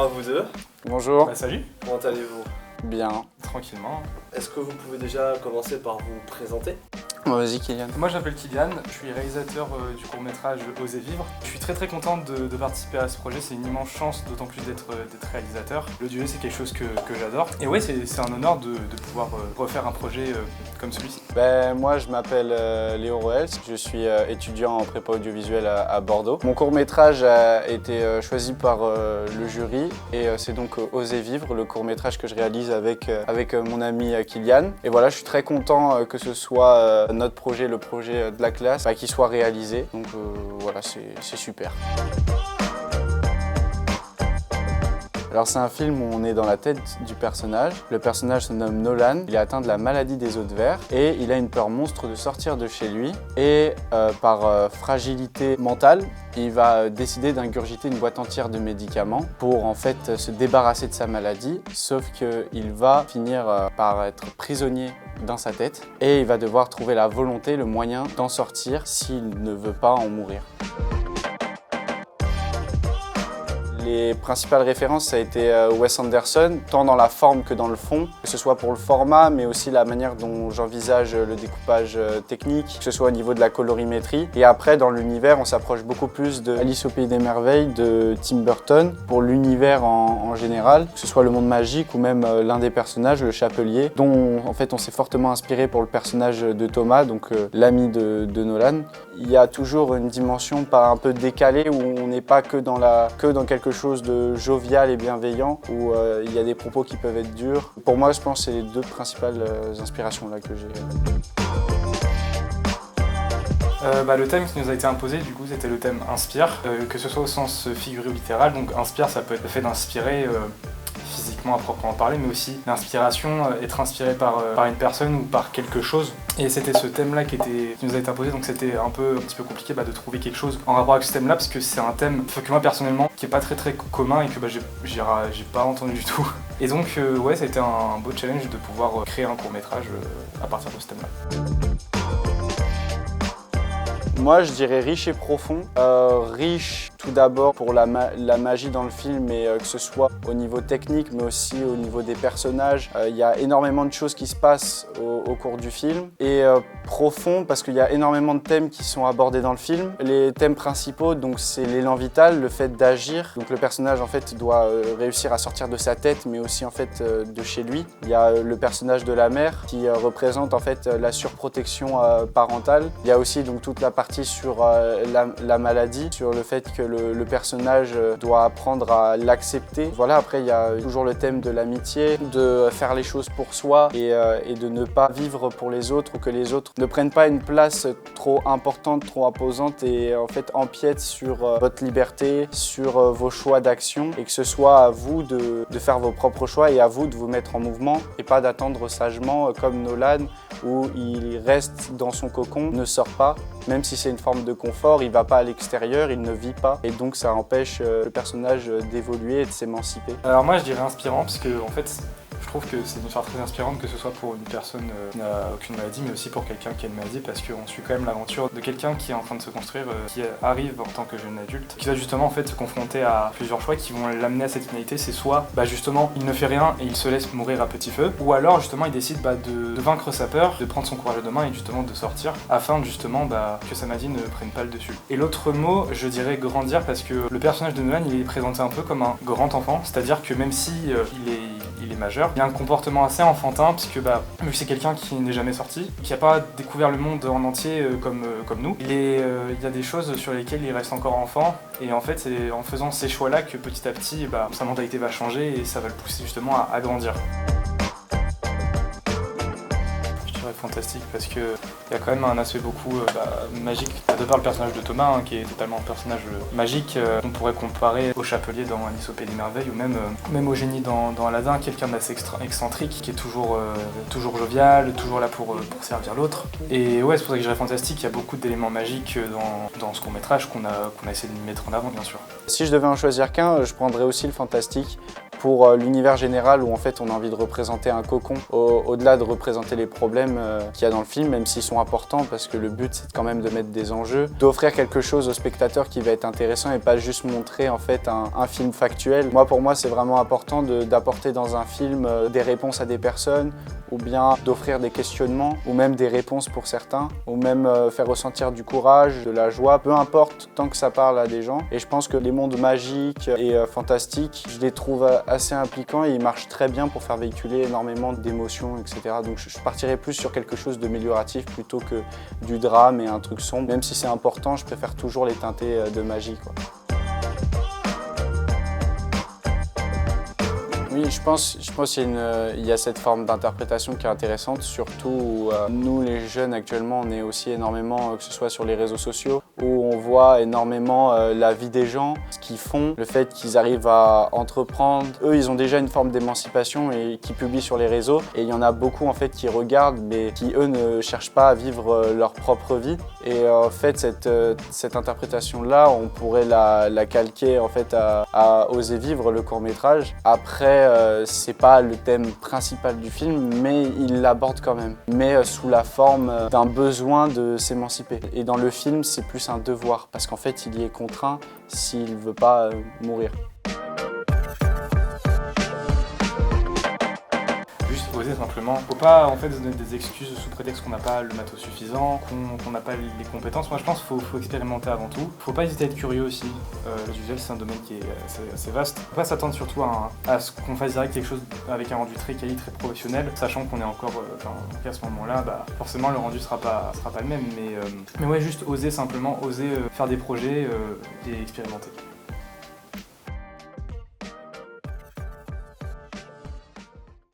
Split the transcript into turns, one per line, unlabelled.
à vous deux.
Bonjour.
Bah, salut.
Comment allez-vous?
Bien.
Tranquillement.
Est-ce que vous pouvez déjà commencer par vous présenter?
Vas-y Kylian.
Moi j'appelle Kylian, je suis réalisateur du court-métrage Oser vivre. Je suis très content de participer à ce projet, c'est une immense chance, d'autant plus d'être réalisateur. Le duo c'est quelque chose que j'adore. Et ouais, c'est un honneur de pouvoir refaire un projet comme celui-ci.
Moi je m'appelle Léo Roels, je suis étudiant en prépa audiovisuelle à Bordeaux. Mon court-métrage a été choisi par le jury et c'est donc Oser vivre, le court-métrage que je réalise avec mon ami Kylian. Et voilà, je suis très content que ce soit notre projet, le projet de la classe, qui soit réalisé. Donc voilà, c'est super. Alors c'est un film où on est dans la tête du personnage. Le personnage se nomme Nolan, il est atteint de la maladie des os de verre et il a une peur monstre de sortir de chez lui. Et par fragilité mentale, il va décider d'ingurgiter une boîte entière de médicaments pour en fait se débarrasser de sa maladie. Sauf qu'il va finir par être prisonnier dans sa tête et il va devoir trouver la volonté, le moyen d'en sortir s'il ne veut pas en mourir. Les principales références, ça a été Wes Anderson, tant dans la forme que dans le fond, que ce soit pour le format, mais aussi la manière dont j'envisage le découpage technique, que ce soit au niveau de la colorimétrie. Et après, dans l'univers, on s'approche beaucoup plus de Alice au Pays des Merveilles de Tim Burton, pour l'univers en général, que ce soit le monde magique ou même l'un des personnages, le chapelier, dont en fait on s'est fortement inspiré pour le personnage de Thomas, donc l'ami de Nolan. Il y a toujours une dimension pas un peu décalée où on n'est pas que dans quelque chose de jovial et bienveillant, où il y a des propos qui peuvent être durs. Pour moi, je pense que c'est les deux principales inspirations là que j'ai.
Le thème qui nous a été imposé, du coup, c'était le thème Inspire, que ce soit au sens figuré ou littéral. Donc Inspire, ça peut être le fait d'inspirer physiquement à proprement parler, mais aussi l'inspiration, être inspiré par une personne ou par quelque chose. Et c'était ce thème-là qui nous a été imposé, donc c'était un petit peu compliqué de trouver quelque chose en rapport avec ce thème-là, parce que c'est un thème que moi personnellement, qui est pas très commun et que j'ai pas entendu du tout. Et donc ouais, ça a été un beau challenge de pouvoir créer un court-métrage à partir de ce thème-là.
Moi, je dirais riche et profond. Riche, tout d'abord, pour la magie dans le film, et que ce soit au niveau technique, mais aussi au niveau des personnages. Il y a énormément de choses qui se passent au cours du film. Et profond, parce qu'il y a énormément de thèmes qui sont abordés dans le film. Les thèmes principaux, donc, c'est l'élan vital, le fait d'agir. Donc, le personnage, en fait, doit réussir à sortir de sa tête, mais aussi, en fait, de chez lui. Il y a le personnage de la mère, qui représente, en fait, la surprotection parentale. Il y a aussi, donc, toute la partie sur la maladie, sur le fait que le personnage doit apprendre à l'accepter. Voilà, après il y a toujours le thème de l'amitié, de faire les choses pour soi et de ne pas vivre pour les autres, ou que les autres ne prennent pas une place trop importante, trop imposante et en fait empiètent sur votre liberté, sur vos choix d'action, et que ce soit à vous de faire vos propres choix et à vous de vous mettre en mouvement et pas d'attendre sagement comme Nolan, où il reste dans son cocon, ne sort pas. Même si c'est une forme de confort, il ne va pas à l'extérieur, il ne vit pas. Et donc ça empêche le personnage d'évoluer et de s'émanciper.
Alors moi je dirais inspirant, parce que en fait, je trouve que c'est une histoire très inspirante, que ce soit pour une personne qui n'a aucune maladie, mais aussi pour quelqu'un qui a une maladie, parce qu'on suit quand même l'aventure de quelqu'un qui est en train de se construire, qui arrive en tant que jeune adulte, qui va justement en fait se confronter à plusieurs choix qui vont l'amener à cette finalité. C'est soit justement il ne fait rien et il se laisse mourir à petit feu, ou alors justement il décide de vaincre sa peur, de prendre son courage à deux mains et justement de sortir, afin justement que sa maladie ne prenne pas le dessus. Et l'autre mot, je dirais grandir, parce que le personnage de Nolan, il est présenté un peu comme un grand enfant, c'est-à-dire que même si il est majeur, il a un comportement assez enfantin, puisque vu que c'est quelqu'un qui n'est jamais sorti, qui n'a pas découvert le monde en entier comme nous, il y a des choses sur lesquelles il reste encore enfant, et en fait c'est en faisant ces choix-là que petit à petit sa mentalité va changer et ça va le pousser justement à grandir. Fantastique, parce qu'il y a quand même un aspect beaucoup magique, de par le personnage de Thomas, qui est totalement un personnage magique. On pourrait comparer au chapelier dans Alice au Pays des Merveilles, ou même au génie dans Aladdin, quelqu'un d'assez excentrique, qui est toujours jovial, toujours là pour servir l'autre. Et ouais, c'est pour ça que je dirais fantastique. Il y a beaucoup d'éléments magiques dans ce court-métrage qu'on a essayé de mettre en avant, bien sûr.
Si je devais en choisir qu'un, je prendrais aussi le fantastique, pour l'univers général où en fait on a envie de représenter un cocon, au-delà de représenter les problèmes qu'il y a dans le film, même s'ils sont importants parce que le but c'est quand même de mettre des enjeux, d'offrir quelque chose au spectateur qui va être intéressant et pas juste montrer en fait un film factuel. Pour moi c'est vraiment important d'apporter dans un film des réponses à des personnes ou bien d'offrir des questionnements ou même des réponses pour certains ou même faire ressentir du courage, de la joie, peu importe tant que ça parle à des gens. Et je pense que les mondes magiques et fantastiques, je les trouve assez impliquants et ils marchent très bien pour faire véhiculer énormément d'émotions, etc. Donc je partirais plus sur quelque chose d'amélioratif plutôt que du drame et un truc sombre. Même si c'est important, je préfère toujours les teinter de magie, quoi. Oui, je pense qu'il y a cette forme d'interprétation qui est intéressante, surtout où nous les jeunes actuellement on est aussi énormément, que ce soit sur les réseaux sociaux, où on voit énormément la vie des gens, ce qu'ils font, le fait qu'ils arrivent à entreprendre. Eux, ils ont déjà une forme d'émancipation et qui publient sur les réseaux. Et il y en a beaucoup en fait qui regardent, mais qui eux ne cherchent pas à vivre leur propre vie. Et en fait, cette interprétation-là, on pourrait la calquer en fait à Oser vivre, le court-métrage. Après, c'est pas le thème principal du film, mais il l'aborde quand même. Mais sous la forme d'un besoin de s'émanciper. Et dans le film, c'est plus un devoir, parce qu'en fait, il y est contraint s'il veut pas mourir.
Oser simplement. Faut pas en fait se donner des excuses sous prétexte qu'on n'a pas le matos suffisant, qu'on n'a pas les compétences. Moi je pense qu'il faut expérimenter avant tout. Faut pas hésiter à être curieux aussi. Le visuel c'est un domaine qui est assez vaste. Faut pas s'attendre surtout à ce qu'on fasse direct quelque chose avec un rendu très quali, très professionnel, sachant qu'on est encore qu'à ce moment-là, forcément le rendu sera pas le même. Mais ouais, juste oser simplement, oser faire des projets et expérimenter.